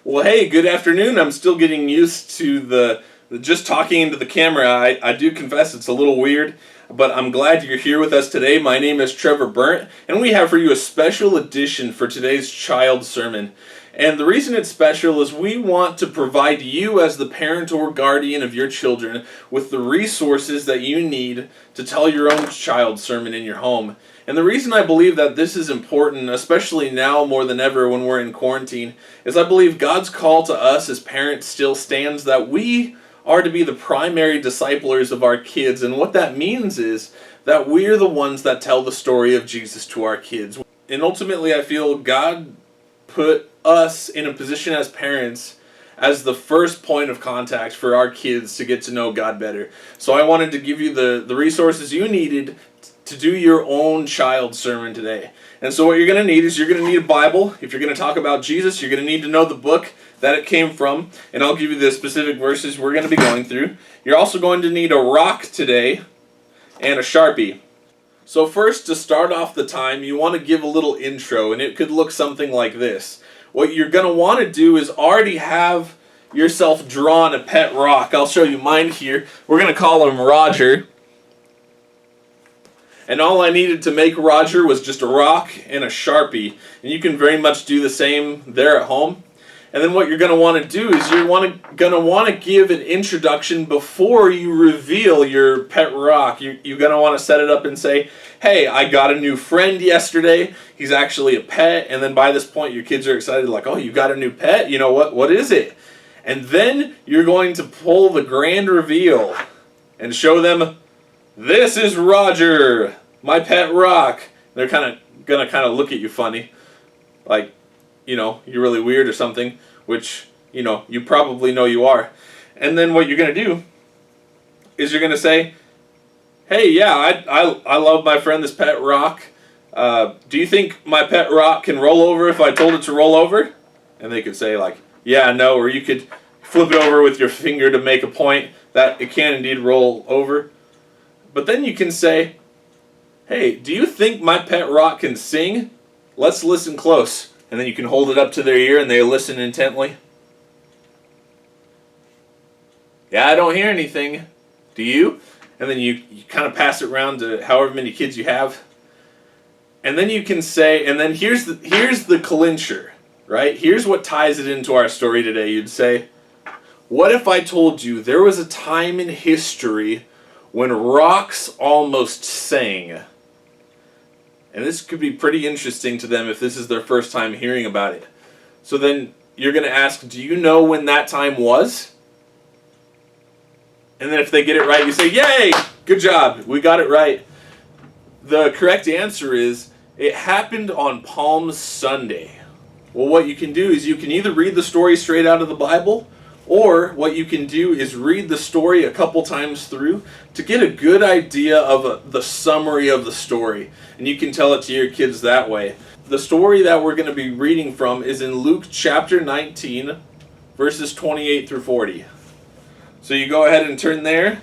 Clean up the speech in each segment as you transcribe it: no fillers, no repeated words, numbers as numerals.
Well, hey, good afternoon. I'm still getting used to the just talking into the camera. I do confess it's a little weird, but I'm glad you're here with us today. My name is Trevor Burnt, and we have for you a special edition for today's child sermon. And the reason it's special is we want to provide you, as the parent or guardian of your children, with the resources that you need to tell your own child sermon in your home. And the reason I believe that this is important, especially now more than ever when we're in quarantine, is I believe God's call to us as parents still stands that we are to be the primary disciplers of our kids. And what that means is that we're the ones that tell the story of Jesus to our kids. And ultimately, I feel God put us in a position as parents as the first point of contact for our kids to get to know God better. So I wanted to give you the resources you needed to do your own child sermon today. And so what you're going to need is you're going to need a Bible. If you're going to talk about Jesus, you're going to need to know the book that it came from. And I'll give you the specific verses we're going to be going through. You're also going to need a rock today and a Sharpie. So first, to start off the time, you want to give a little intro, and it could look something like this. What you're going to want to do is already have yourself drawn a pet rock. I'll show you mine here. We're going to call him Roger. And all I needed to make Roger was just a rock and a Sharpie. And you can very much do the same there at home. And then what you're going to want to do is you're going to want to give an introduction before you reveal your pet rock. You're going to want to set it up and say, hey, I got a new friend yesterday. He's actually a pet. And then by this point, your kids are excited, like, oh, you got a new pet? You know, what is it? And then you're going to pull the grand reveal and show them, this is Roger, my pet rock. They're going to look at you funny, like, you know, you're really weird or something, which, you know, you probably know you are. And then what you're going to do is you're going to say, hey, yeah, I love my friend, this pet rock. Do you think my pet rock can roll over if I told it to roll over? And they could say, like, yeah, no, or you could flip it over with your finger to make a point that it can indeed roll over. But then you can say, hey, do you think my pet rock can sing? Let's listen close. And then you can hold it up to their ear and they listen intently. Yeah, I don't hear anything. Do you? And then you kind of pass it around to however many kids you have. And then you can say, and then here's the clincher, right? Here's what ties it into our story today. You'd say, what if I told you there was a time in history when rocks almost sang? And this could be pretty interesting to them if this is their first time hearing about it. So then you're going to ask, do you know when that time was? And then if they get it right, you say, yay, good job, we got it right. The correct answer is, it happened on Palm Sunday. Well, what you can do is you can either read the story straight out of the Bible, or what you can do is read the story a couple times through to get a good idea of the summary of the story. And you can tell it to your kids that way. The story that we're going to be reading from is in Luke chapter 19, verses 28 through 40. So you go ahead and turn there.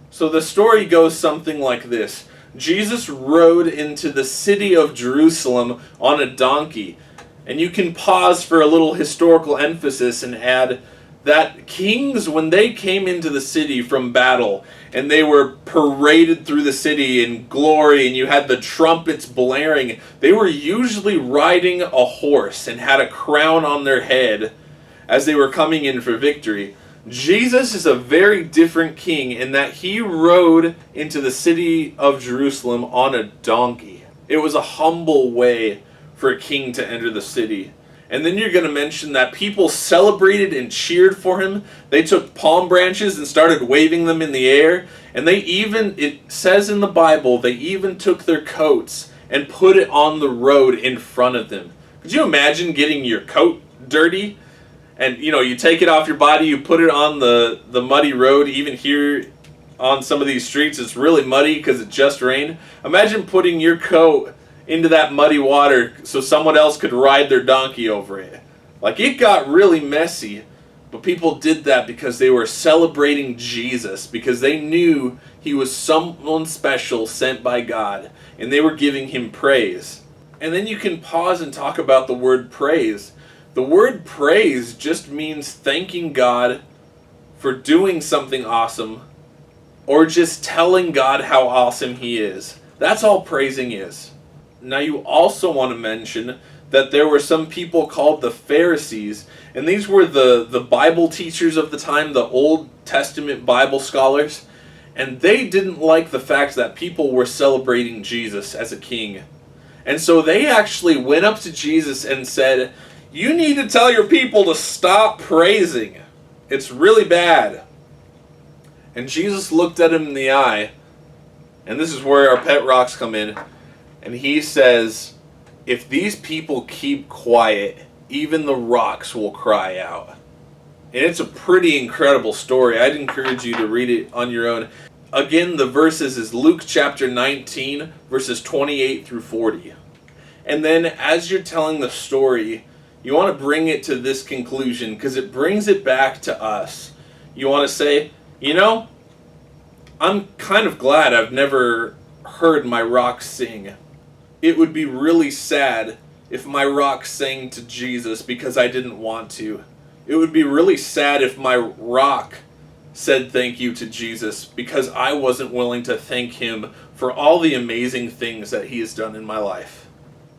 So the story goes something like this. Jesus rode into the city of Jerusalem on a donkey. And you can pause for a little historical emphasis and add that kings, when they came into the city from battle and they were paraded through the city in glory and you had the trumpets blaring, they were usually riding a horse and had a crown on their head as they were coming in for victory. Jesus is a very different king in that he rode into the city of Jerusalem on a donkey. It was a humble way for a king to enter the city. And then you're going to mention that people celebrated and cheered for him. They took palm branches and started waving them in the air. And they even, it says in the Bible, they even took their coats and put it on the road in front of them. Could you imagine getting your coat dirty? And, you know, you take it off your body, you put it on the muddy road. Even here on some of these streets, it's really muddy because it just rained. Imagine putting your coat into that muddy water so someone else could ride their donkey over it. Like, it got really messy, but people did that because they were celebrating Jesus, because they knew he was someone special sent by God, and they were giving him praise. And then you can pause and talk about the word praise. The word praise just means thanking God for doing something awesome, or just telling God how awesome He is. That's all praising is. Now you also want to mention that there were some people called the Pharisees, and these were the Bible teachers of the time, the Old Testament Bible scholars, and they didn't like the fact that people were celebrating Jesus as a king. And so they actually went up to Jesus and said, "You need to tell your people to stop praising. It's really bad." And Jesus looked at him in the eye, and this is where our pet rocks come in, and he says, "If these people keep quiet, even the rocks will cry out." And it's a pretty incredible story. I'd encourage you to read it on your own. Again, the verses is Luke chapter 19, verses 28 through 40. And then as you're telling the story, you want to bring it to this conclusion because it brings it back to us. You want to say, you know, I'm kind of glad I've never heard my rock sing. It would be really sad if my rock sang to Jesus because I didn't want to. It would be really sad if my rock said thank you to Jesus because I wasn't willing to thank Him for all the amazing things that He has done in my life.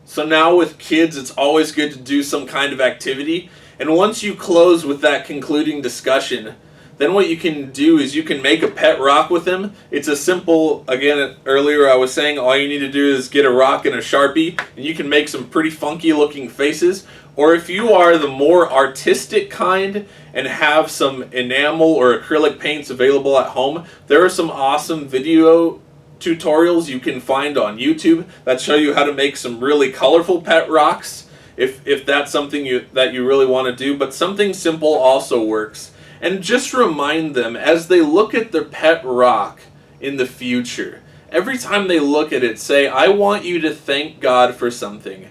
So now with kids, it's always good to do some kind of activity. And once you close with that concluding discussion, then what you can do is you can make a pet rock with them. It's a simple, again, earlier I was saying all you need to do is get a rock and a Sharpie, and you can make some pretty funky looking faces. Or if you are the more artistic kind and have some enamel or acrylic paints available at home, there are some awesome video tutorials you can find on YouTube that show you how to make some really colorful pet rocks if that's something that you really want to do. But something simple also works. And just remind them as they look at their pet rock in the future, every time they look at it, say, "I want you to thank God for something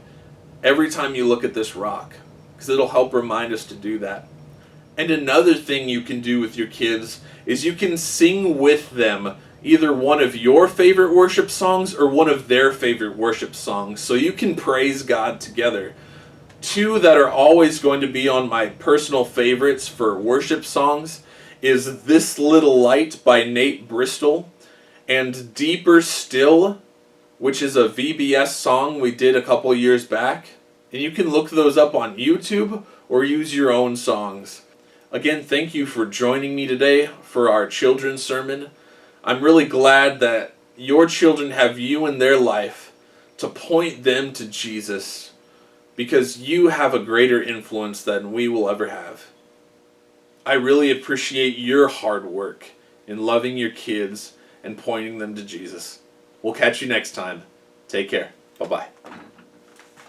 every time you look at this rock," because it'll help remind us to do that. And another thing you can do with your kids is you can sing with them either one of your favorite worship songs or one of their favorite worship songs, so you can praise God together. Two that are always going to be on my personal favorites for worship songs is "This Little Light" by Nate Bristol and "Deeper Still," which is a VBS song we did a couple years back. And you can look those up on YouTube or use your own songs. Again, thank you for joining me today for our children's sermon. I'm really glad that your children have you in their life to point them to Jesus, because you have a greater influence than we will ever have. I really appreciate your hard work in loving your kids and pointing them to Jesus. We'll catch you next time. Take care. Bye-bye.